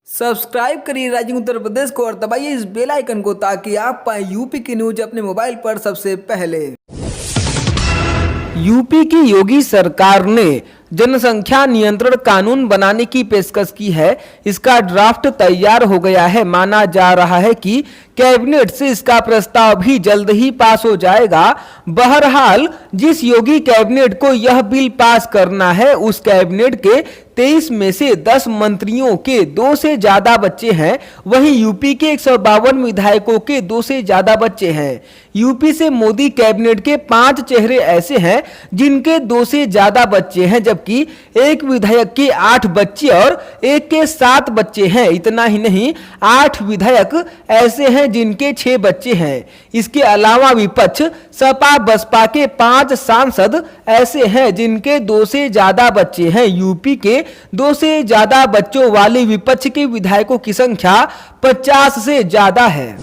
Subscribe करिए rising Uttar Pradesh को और दबाइए इस बेल आइकन को ताकि आप पाए यूपी की न्यूज अपने मोबाइल पर सबसे पहले। यूपी की योगी सरकार ने जनसंख्या नियंत्रण कानून बनाने की पेशकश की है। इसका ड्राफ्ट तैयार हो गया है। माना जा रहा है कि कैबिनेट से इसका प्रस्ताव भी जल्द ही पास हो जाएगा। बहरहाल जिस योगी कैबिनेट को यह बिल पास करना है उस कैबिनेट के 23 में से 10 मंत्रियों के 2 से ज्यादा बच्चे हैं। वहीं यूपी के 152 विधायकों के 2 से ज्यादा बच्चे हैं। यूपी से मोदी कैबिनेट के 5 चेहरे ऐसे हैं जिनके 2 से ज्यादा बच्चे हैं, जबकि एक विधायक के 8 बच्चे और एक के 7 बच्चे हैं। इतना ही नहीं, 8 विधायक ऐसे हैं जिनके 6 बच्चे हैं। इसके अलावा विपक्ष सपा बसपा के 5 सांसद ऐसे हैं जिनके 2 से ज्यादा बच्चे हैं। यूपी के 2 से ज्यादा बच्चों वाले विपक्ष के विधायकों की संख्या 50 से ज्यादा है।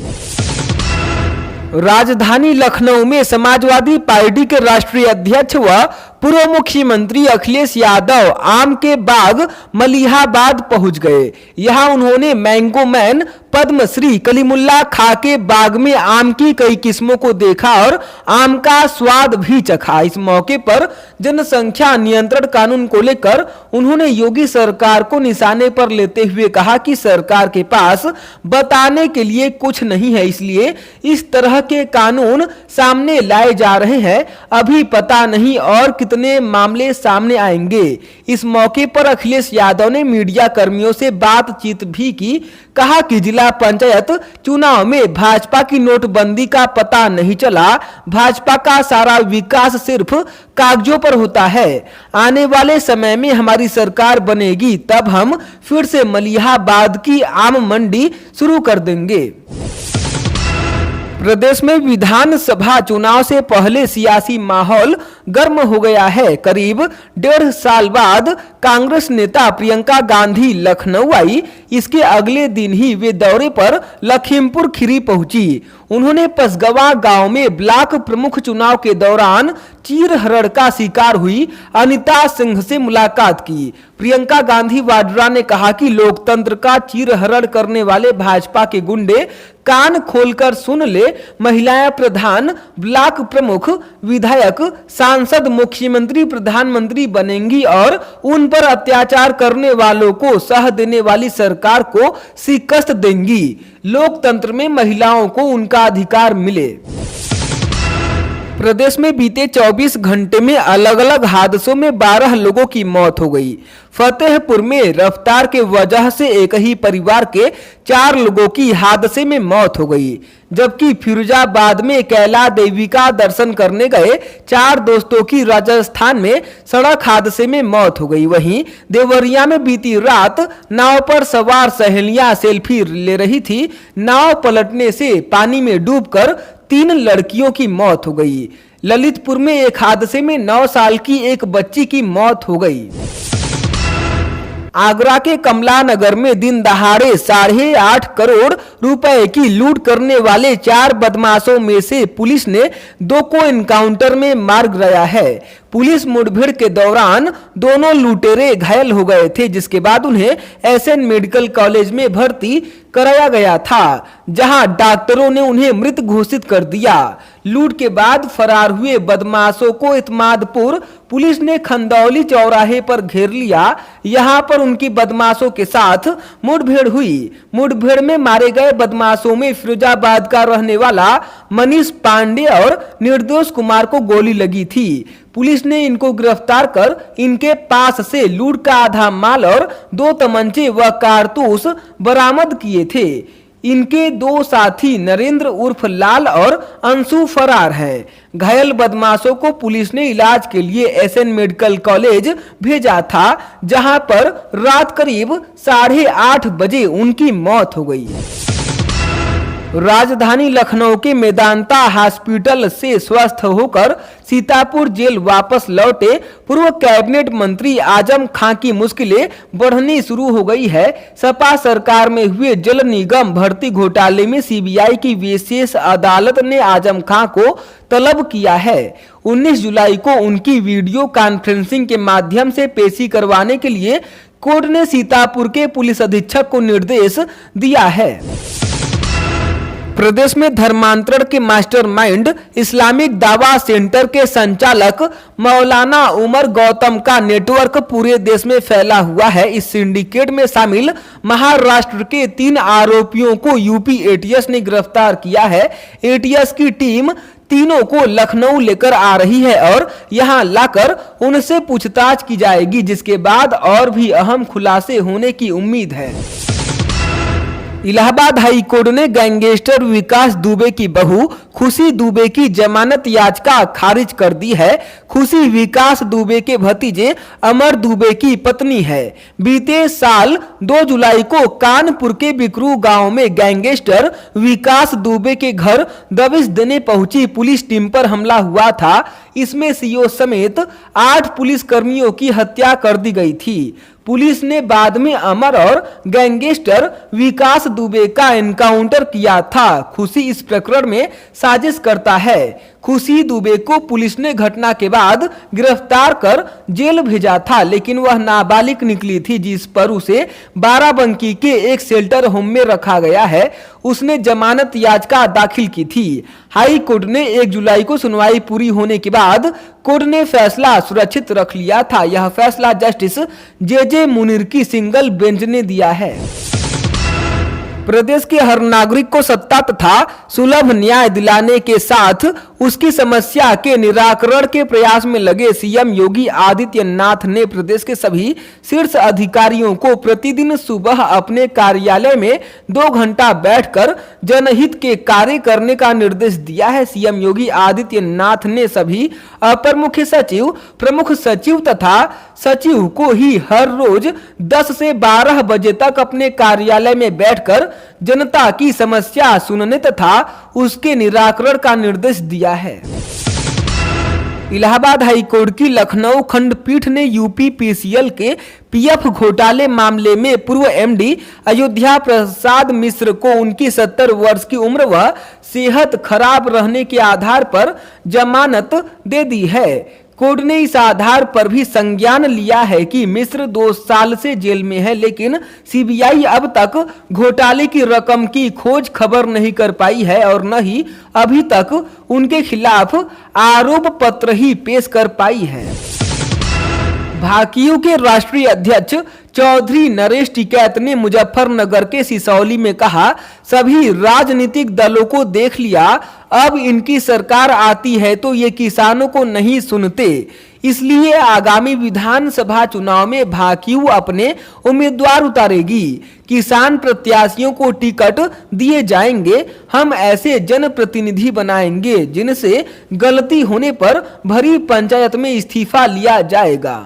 राजधानी लखनऊ में समाजवादी पार्टी के राष्ट्रीय अध्यक्ष व पूर्व मुख्यमंत्री अखिलेश यादव आम के बाग मलिहाबाद पहुंच गए। यहां उन्होंने मैंगो मैन पद्मश्री कलीमुल्ला खां के बाग में आम की कई किस्मों को देखा और आम का स्वाद भी चखा। इस मौके पर जनसंख्या नियंत्रण कानून को लेकर उन्होंने योगी सरकार को निशाने पर लेते हुए कहा कि सरकार के पास बताने के लिए कुछ नहीं है, इसलिए इस तरह के कानून सामने लाए जा रहे हैं। अभी पता नहीं और कितने मामले सामने आएंगे। इस मौके पर अखिलेश यादव ने मीडिया कर्मियों से बातचीत भी की। कहा कि जिला पंचायत चुनाव में भाजपा की नोटबंदी का पता नहीं चला। भाजपा का सारा विकास सिर्फ कागजों पर होता है। आने वाले समय में हमारी सरकार बनेगी तब हम फिर से मलिहाबाद की आम मंडी शुरू कर देंगे। प्रदेश में विधानसभा चुनाव से पहले सियासी माहौल गर्म हो गया है। करीब 1.5 साल बाद कांग्रेस नेता प्रियंका गांधी लखनऊ आई। इसके अगले दिन ही वे दौरे पर लखीमपुर खीरी पहुंची। उन्होंने पसगवा गांव में ब्लॉक प्रमुख चुनाव के दौरान चीरहरण का शिकार हुई अनिता सिंह से मुलाकात की। प्रियंका गांधी वाड्रा ने कहा कि लोकतंत्र का चीरहरण करने वाले भाजपा के गुंडे कान खोलकर सुन ले। महिलाएं प्रधान, ब्लॉक प्रमुख, विधायक, सांसद मुख्यमंत्री प्रधानमंत्री बनेंगी और उन पर अत्याचार करने वालों को सह देने वाली सरकार को शिकस्त देंगी। लोकतंत्र में महिलाओं को उनका अधिकार मिले। प्रदेश में बीते 24 घंटे में अलग अलग हादसों में 12 लोगों की मौत हो गई। फतेहपुर में रफ्तार के वजह से एक ही परिवार के 4 लोगों की हादसे में मौत हो गई, जबकि फिरोजाबाद में कैला देवी का दर्शन करने गए 4 दोस्तों की राजस्थान में सड़क हादसे में मौत हो गई। वहीं देवरिया में बीती रात नाव पर सवार सहेलियां सेल्फी ले रही थी। नाव पलटने से पानी में डूबकर 3 लड़कियों की मौत हो गई। ललितपुर में एक हादसे में 9 साल की एक बच्ची की मौत हो गई। आगरा के कमला नगर में दिन दहाड़े 8.5 करोड़ रुपए की लूट करने वाले 4 बदमाशों में से पुलिस ने 2 को एनकाउंटर में मार गिराया है। पुलिस मुठभेड़ के दौरान दोनों लुटेरे घायल हो गए थे, जिसके बाद उन्हें एसएन मेडिकल कॉलेज में भर्ती कराया गया था, जहां डॉक्टरों ने उन्हें मृत घोषित कर दिया। लूट के बाद फरार हुए बदमाशों को इत्मादपुर पुलिस ने खंदौली चौराहे पर घेर लिया। यहां पर उनकी बदमाशों के साथ मुठभेड़ हुई। मुठभेड़ में मारे गए बदमाशों में फिरोजाबाद का रहने वाला मनीष पांडे और निर्दोष कुमार को गोली लगी थी। पुलिस ने इनको गिरफ्तार कर इनके पास से लूट का आधा माल और 2 तमंचे व कारतूस बरामद किए थे। इनके 2 साथी नरेंद्र उर्फ लाल और अंशु फरार हैं। घायल बदमाशों को पुलिस ने इलाज के लिए एसएन मेडिकल कॉलेज भेजा था, जहां पर रात करीब 8:30 बजे उनकी मौत हो गई। राजधानी लखनऊ के मेदांता हॉस्पिटल से स्वस्थ होकर सीतापुर जेल वापस लौटे पूर्व कैबिनेट मंत्री आजम खां की मुश्किलें बढ़नी शुरू हो गई है। सपा सरकार में हुए जल निगम भर्ती घोटाले में सीबीआई की विशेष अदालत ने आजम खां को तलब किया है। 19 जुलाई को उनकी वीडियो कॉन्फ्रेंसिंग के माध्यम से पेशी करवाने के लिए कोर्ट ने सीतापुर के पुलिस अधीक्षक को निर्देश दिया है। प्रदेश में धर्मांतरण के मास्टरमाइंड इस्लामिक दावा सेंटर के संचालक मौलाना उमर गौतम का नेटवर्क पूरे देश में फैला हुआ है। इस सिंडिकेट में शामिल महाराष्ट्र के 3 आरोपियों को यूपी एटीएस ने गिरफ्तार किया है। एटीएस की टीम तीनों को लखनऊ लेकर आ रही है और यहां लाकर उनसे पूछताछ की जाएगी, जिसके बाद और भी अहम खुलासे होने की उम्मीद है। इलाहाबाद हाई कोर्ट ने गैंगस्टर विकास दुबे की बहू खुशी दुबे की जमानत याचिका खारिज कर दी है। खुशी विकास दुबे के भतीजे अमर दुबे की पत्नी है। बीते साल 2 जुलाई को कानपुर के बिकरू गांव में गैंगस्टर विकास दुबे के घर दबिश देने पहुंची पुलिस टीम पर हमला हुआ था। इसमें सीओ समेत 8 पुलिस कर्मियों की हत्या कर दी गई थी। पुलिस ने बाद में अमर और गैंगस्टर विकास दुबे का एनकाउंटर किया था। खुशी इस प्रकरण में साजिश करता है। खुशी दुबे को पुलिस ने घटना के बाद गिरफ्तार कर जेल भेजा था, लेकिन वह नाबालिग निकली थी, जिस पर उसे बाराबंकी के एक शेल्टर होम में रखा गया है। उसने जमानत याचिका दाखिल की थी। हाई कोर्ट ने 1 जुलाई को सुनवाई पूरी होने के बाद कोर्ट ने फैसला सुरक्षित रख लिया था। यह फैसला जस्टिस जे मुनीर की सिंगल बेंच ने दिया है। प्रदेश के हर नागरिक को सत्ता तथा सुलभ न्याय दिलाने के साथ उसकी समस्या के निराकरण के प्रयास में लगे सीएम योगी आदित्यनाथ ने प्रदेश के सभी शीर्ष अधिकारियों को प्रतिदिन सुबह अपने कार्यालय में 2 घंटा बैठकर जनहित के कार्य करने का निर्देश दिया है। सीएम योगी आदित्यनाथ ने सभी अपर मुख्य सचिव, प्रमुख सचिव तथा सचिव को ही हर रोज 10 से 12 बजे तक अपने कार्यालय में बैठकर जनता की समस्या सुनने तथा उसके निराकरण का निर्देश दिया है। इलाहाबाद हाई कोर्ट की लखनऊ खंडपीठ ने यूपी पीसीएल के पीएफ घोटाले मामले में पूर्व एमडी अयोध्या प्रसाद मिश्र को उनकी 70 वर्ष की उम्र व सेहत खराब रहने के आधार पर जमानत दे दी है। कोर्ट ने इस आधार पर भी संज्ञान लिया है कि मिश्र 2 साल से जेल में है, लेकिन सीबीआई अब तक घोटाले की रकम की खोज खबर नहीं कर पाई है और न ही अभी तक उनके खिलाफ आरोप पत्र ही पेश कर पाई है। भाकियू के राष्ट्रीय अध्यक्ष चौधरी नरेश टिकैत ने मुजफ्फरनगर के सिसौली में कहा, सभी राजनीतिक दलों को देख लिया, अब इनकी सरकार आती है तो ये किसानों को नहीं सुनते, इसलिए आगामी विधानसभा चुनाव में भाकियू अपने उम्मीदवार उतारेगी। किसान प्रत्याशियों को टिकट दिए जाएंगे। हम ऐसे जनप्रतिनिधि बनाएंगे जिनसे गलती होने पर भरी पंचायत में इस्तीफा लिया जाएगा।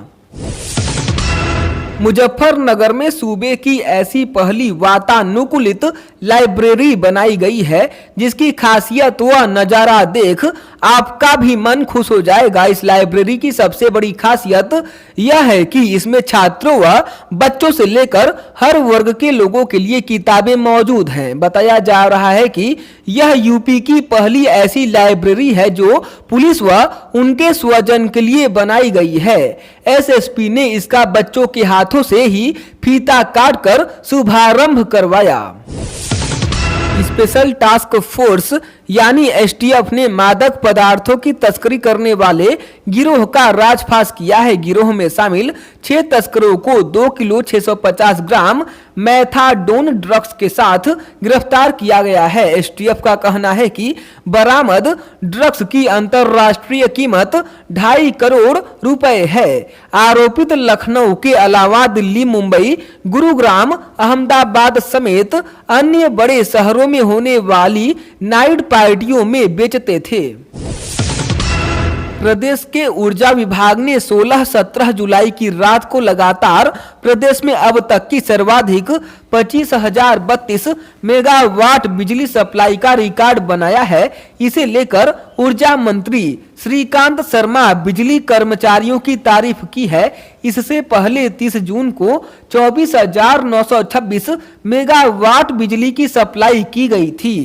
मुजफ्फरनगर में सूबे की ऐसी पहली वातानुकूलित लाइब्रेरी बनाई गई है जिसकी खासियत व नजारा देख आपका भी मन खुश हो जाएगा। इस लाइब्रेरी की सबसे बड़ी खासियत यह है कि इसमें छात्रों व बच्चों से लेकर हर वर्ग के लोगों के लिए किताबें मौजूद हैं। बताया जा रहा है कि यह यूपी की पहली ऐसी लाइब्रेरी है जो पुलिस व उनके स्वजन के लिए बनाई गई है। एसएसपी ने इसका बच्चों के हाथों से ही फीता काटकर शुभारंभ करवाया। स्पेशल टास्क फोर्स यानी एसटीएफ ने मादक पदार्थों की तस्करी करने वाले गिरोह का राजफाश किया है। गिरोह में शामिल 6 तस्करों को 2 किलो 650 ग्राम मैथाडोन ड्रग्स के साथ गिरफ्तार किया गया है। एसटीएफ का कहना है कि बरामद ड्रग्स की अंतर्राष्ट्रीय कीमत 2.5 करोड़ रुपए है। आरोपित लखनऊ के अलावा दिल्ली, मुंबई, गुरुग्राम, अहमदाबाद समेत अन्य बड़े शहरों में होने वाली नाइट पार्टियों में बेचते थे। प्रदेश के ऊर्जा विभाग ने 16-17 जुलाई की रात को लगातार प्रदेश में अब तक की सर्वाधिक 25,032 मेगावाट बिजली सप्लाई का रिकॉर्ड बनाया है। इसे लेकर ऊर्जा मंत्री श्रीकांत शर्मा बिजली कर्मचारियों की तारीफ की है। इससे पहले 30 जून को 24,926 मेगावाट बिजली की सप्लाई की गई थी।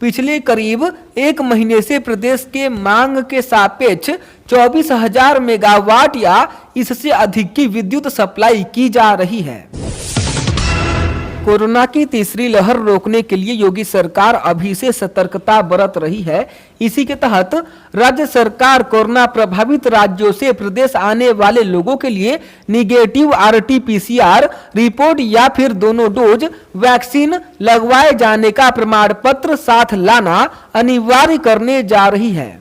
पिछले करीब एक महीने से प्रदेश के मांग के सापेक्ष 24,000 मेगावाट या इससे अधिक की विद्युत सप्लाई की जा रही है। कोरोना की तीसरी लहर रोकने के लिए योगी सरकार अभी से सतर्कता बरत रही है। इसी के तहत राज्य सरकार कोरोना प्रभावित राज्यों से प्रदेश आने वाले लोगों के लिए निगेटिव RT-PCR रिपोर्ट या फिर दोनों डोज वैक्सीन लगवाए जाने का प्रमाण पत्र साथ लाना अनिवार्य करने जा रही है।